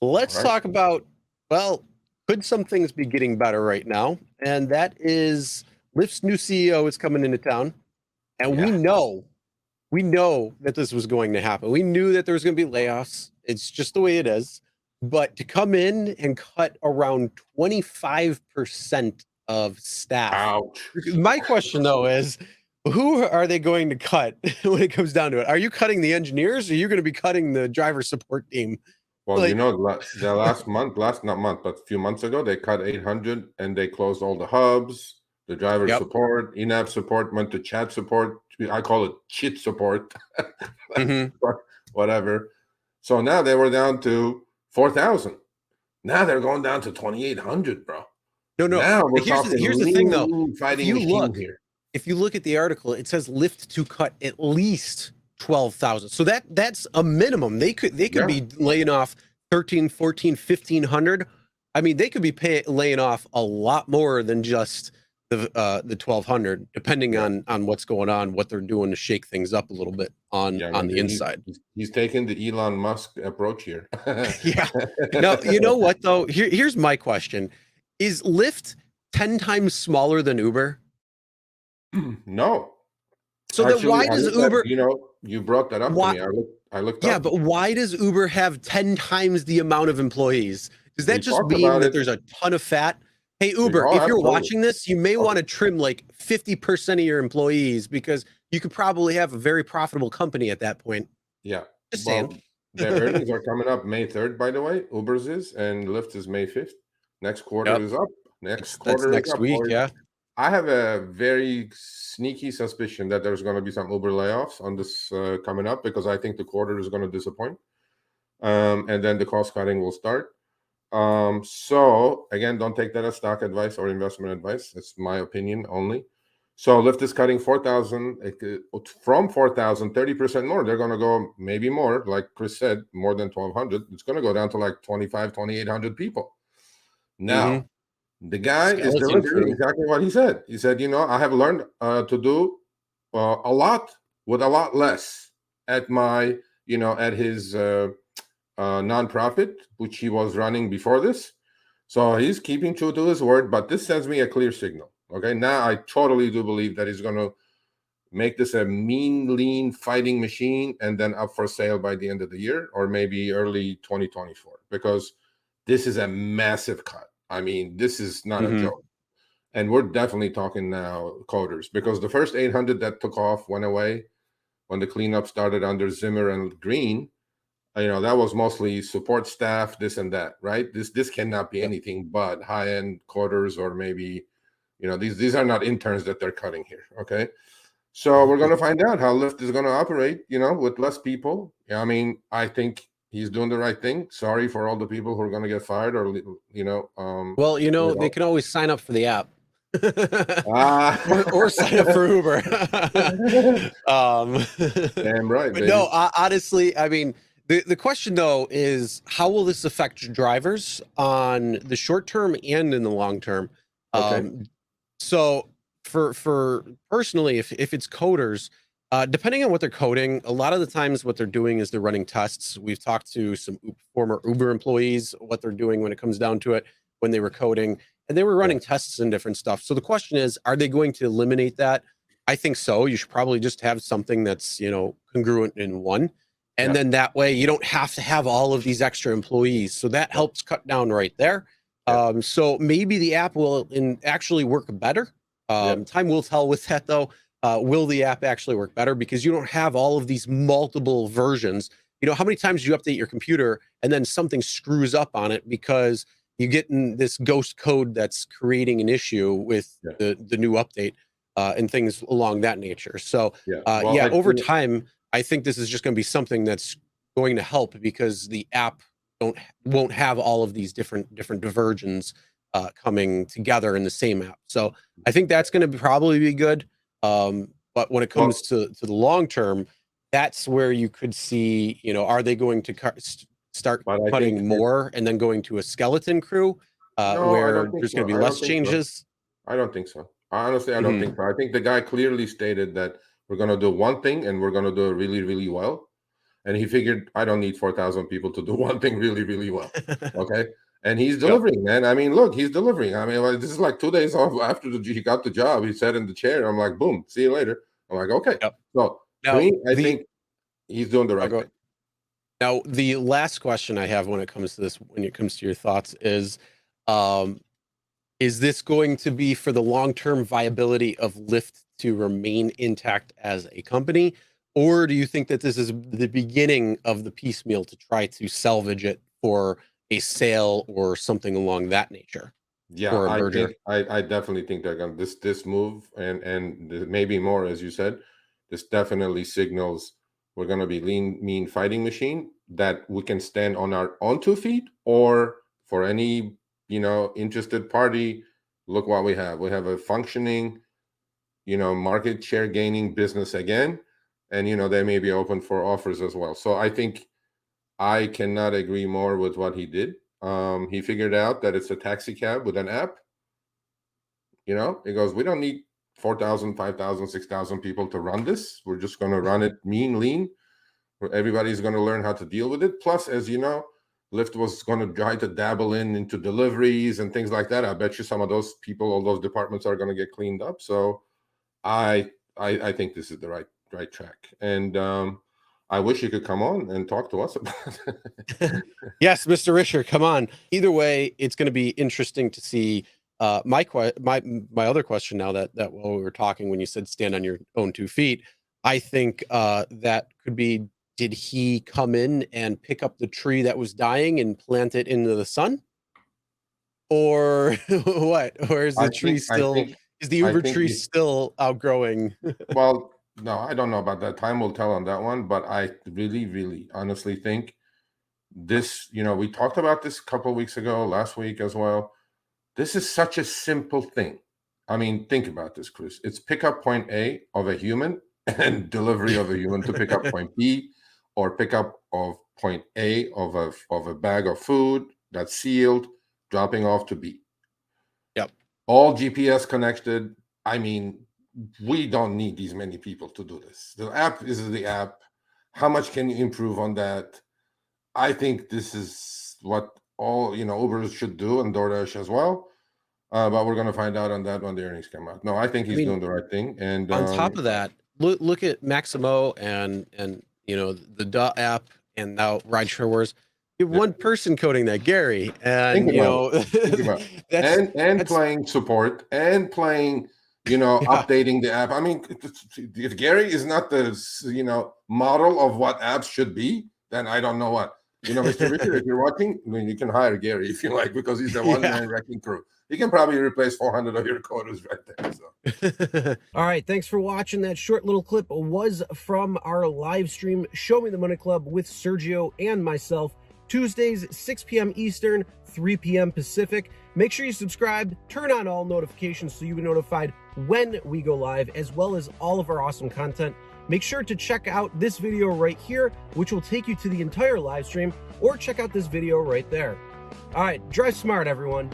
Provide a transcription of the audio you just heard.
Let's All right. talk about, well, could some things be getting better right now? And that is Lyft's new CEO is coming into town. And Yeah. we know that this was going to happen. We knew that there was going to be layoffs. It's just the way it is. But to come in and cut around 25% of staff. Ouch. My question though is, who are they going to cut when it comes down to it? Are you cutting the engineers or are you going to be cutting the driver support team? Well, Like, the last month, not month, but a few months ago, they cut 800 and they closed all the hubs, the driver yep. support, in-app support went to chat support. I call it chit support, Mm-hmm. whatever. So now they were down to 4,000. Now they're going down to 2,800, bro. No. Now we're talking Here's the thing though. lean If fighting you machine look, here. if you look at the article, it says Lyft to cut at least 12,000. So that's a minimum. They could Yeah. be laying off 13, 14, 1,500. I mean, they could be laying off a lot more than just the 1,200, depending on what's going on, what they're doing to shake things up a little bit on the inside. He's taking the Elon Musk approach here. Yeah. No, you know what though? Here's my question. Is Lyft 10 times smaller than Uber? No. So Actually, then why does Uber you brought that up to me. I looked yeah, up. but why does Uber have 10 times the amount of employees? Does that We just talked mean about that it. there's a ton of fat? Hey, Uber, Oh, if you're absolutely. watching this, you may Okay. want to trim like 50% of your employees because you could probably have a very profitable company at that point. Yeah. Just Well, saying. their earnings are coming up May 3rd, by the way. Uber's is, and Lyft is May 5th. Next quarter Yep. is up. That's next week, boys. yeah. I have a very sneaky suspicion that there's going to be some Uber layoffs on this coming up because I think the quarter is going to disappoint. And then the cost cutting will start. So again, don't take that as stock advice or investment advice. It's my opinion only. So Lyft is cutting 4,000 from 4,000, 30% more. They're going to go maybe more, like Chris said, more than 1,200. It's going to go down to like 2,800 people. Now, the guy is Skeleton delivering crew. exactly what he said. He said, I have learned to do a lot with a lot less at my, at his nonprofit, which he was running before this. So he's keeping true to his word, but this sends me a clear signal. Okay, now I totally do believe that he's going to make this a mean, lean fighting machine and then up for sale by the end of the year or maybe early 2024, because this is a massive cut. I mean, this is not a joke. And we're definitely talking now coders, because the first 800 that took off went away when the cleanup started under Zimmer and Green. That was mostly support staff, this and that, right? This cannot be anything but high-end coders, or maybe, these are not interns that they're cutting here, okay? So we're going to find out how Lyft is going to operate, with less people. I mean, I think he's doing the right thing. Sorry for all the people who are going to get fired or, Well, they can always sign up for the app. or sign up for Uber. Damn right, but baby. no, honestly, I mean, the question though is how will this affect drivers on the short term and in the long term? Okay. So for personally, if it's coders, depending on what they're coding, a lot of the times what they're doing is they're running tests. We've talked to some former Uber employees, what they're doing when it comes down to it, when they were coding, and they were running tests and different stuff. So the question is, are they going to eliminate that? I think so. You should probably just have something that's, congruent in one. And then that way you don't have to have all of these extra employees. So that helps cut down right there. So maybe the app will actually work better. Time will tell with that though. Will the app actually work better? Because you don't have all of these multiple versions. How many times do you update your computer and then something screws up on it because you get in this ghost code that's creating an issue with the new update and things along that nature. So over time, I think this is just going to be something that's going to help because the app won't have all of these different diversions coming together in the same app. So I think that's going to probably be good. But when it comes to the long term, that's where you could see, are they going to start cutting more and then going to a skeleton crew where there's going to be less changes? I don't think so. Honestly, I don't think so. I think the guy clearly stated that we're going to do one thing and we're going to do it really, really well. and he figured I don't need 4,000 people to do one thing really, really well. Okay. And he's delivering, man. I mean, look, he's delivering. I mean, like, this is like 2 days off after he got the job. He sat in the chair. I'm like, boom, see you later. I'm like, okay. Yep. So to Now, me, I think he's doing the right thing. Now, the last question I have when it comes to this, when it comes to your thoughts, is this going to be for the long-term viability of Lyft to remain intact as a company? Or do you think that this is the beginning of the piecemeal to try to salvage it for a sale or something along that nature? Yeah, Or a merger? I definitely think they're going to this move and maybe more, as you said. This definitely signals we're going to be lean, mean fighting machine that we can stand on our own 2 feet, or for any interested party, look what we have. We have a functioning, market share gaining business again, and they may be open for offers as well. So I think I cannot agree more with what he did. He figured out that it's a taxi cab with an app. He goes, we don't need 4,000, 5,000, 6,000 people to run this. We're just going to run it mean, lean, where everybody's going to learn how to deal with it. Plus, as you know, Lyft was going to try to dabble into deliveries and things like that. I bet you some of those people, all those departments are going to get cleaned up. So I think this is the right track. And I wish you could come on and talk to us about it. Yes, Mr. Risher, come on. Either way, it's going to be interesting to see. My other question now that while we were talking, when you said stand on your own 2 feet, I think that could be, did he come in and pick up the tree that was dying and plant it into the sun? Or what? Or is the tree still, is the Uber tree still outgrowing? Well, no, I don't know about that. Time will tell on that one. But I really, really honestly think this, we talked about this a couple of weeks ago, last week as well. This is such a simple thing. I mean, think about this, Chris. It's pick up point A of a human and delivery of a human to pick up point B, or pick up of point A of a bag of food that's sealed, dropping off to B. Yep. All GPS connected. I mean, we don't need these many people to do this. The app is the app. How much can you improve on that? I think this is what all Ubers should do, and DoorDash as well. But we're going to find out on that when the earnings come out. No, I think he's doing the right thing. And on top of that, look at Maximo and the app, and now RideShare Wars. You have one person coding that, Gary, and that's playing support and playing, updating the app. I mean, if Gary is not the model of what apps should be, then I don't know what. Mr. Richard, if you're watching, I mean, you can hire Gary if you like, because he's the one-man wrecking crew. He can probably replace 400 of your coders right there. So. All right, thanks for watching. That short little clip was from our live stream, Show Me the Money Club, with Sergio and myself, Tuesdays, 6 p.m. Eastern, 3 p.m. Pacific. Make sure you subscribe, turn on all notifications so you'll be notified when we go live, as well as all of our awesome content. Make sure to check out this video right here, which will take you to the entire live stream, or check out this video right there. All right, drive smart, everyone.